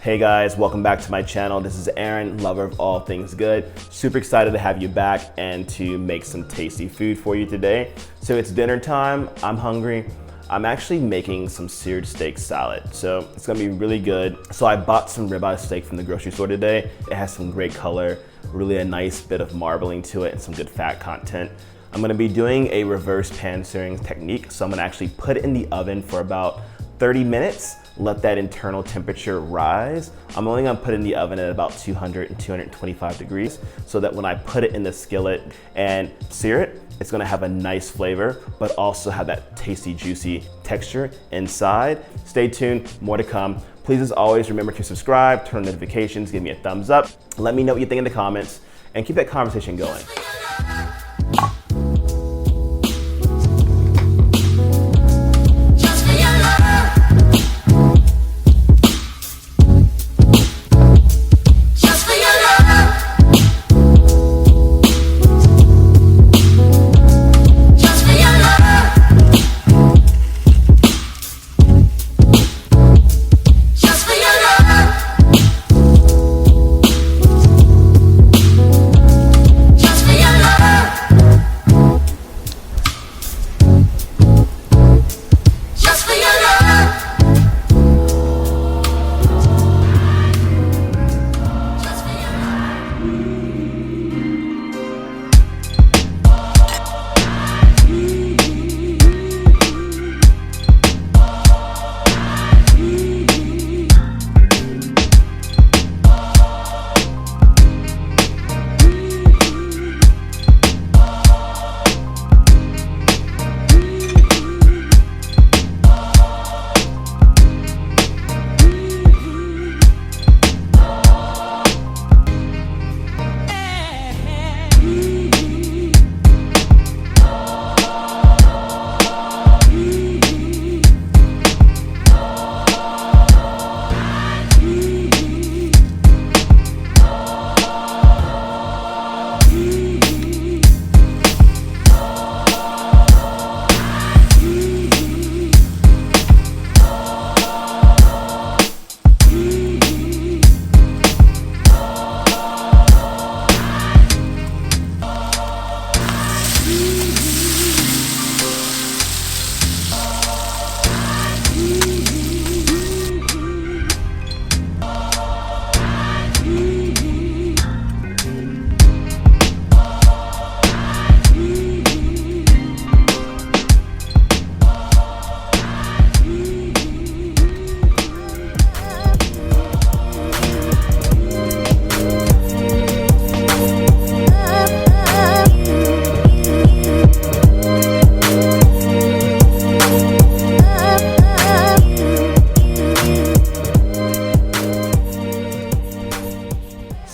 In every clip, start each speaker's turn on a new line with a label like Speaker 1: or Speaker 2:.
Speaker 1: Hey guys, welcome back to my channel. This is Aaron, lover of all things good. Super excited to have you back and to make some tasty food for you today. So it's dinner time, I'm hungry. I'm actually making some seared steak salad. So it's gonna be really good. So I bought some ribeye steak from the grocery store today. It has some great color, really a nice bit of marbling to it and some good fat content. I'm gonna be doing a reverse pan searing technique. So I'm gonna actually put it in the oven for about 30 minutes, let that internal temperature rise. I'm only gonna put it in the oven at about 200 and 225 degrees so that when I put it in the skillet and sear it, it's gonna have a nice flavor, but also have that tasty, juicy texture inside. Stay tuned, more to come. Please, as always, remember to subscribe, turn on notifications, give me a thumbs up. Let me know what you think in the comments and keep that conversation going.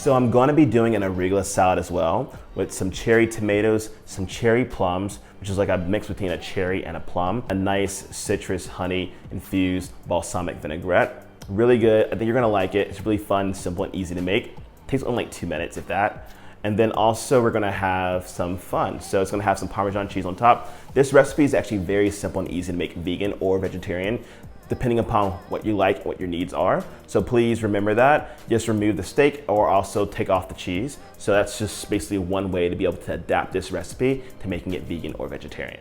Speaker 1: So I'm going to be doing an arugula salad as well with some cherry tomatoes, some cherry plums, which is like a mix between a cherry and a plum, a nice citrus honey infused balsamic vinaigrette. Really good. I think you're going to like it. It's really fun, simple, and easy to make. It takes only like 2 minutes, if that. And then also we're gonna have some fun. So it's gonna have some Parmesan cheese on top. This recipe is actually very simple and easy to make vegan or vegetarian, depending upon what you like, what your needs are. So please remember that. Just remove the steak or also take off the cheese. So that's just basically one way to be able to adapt this recipe to making it vegan or vegetarian.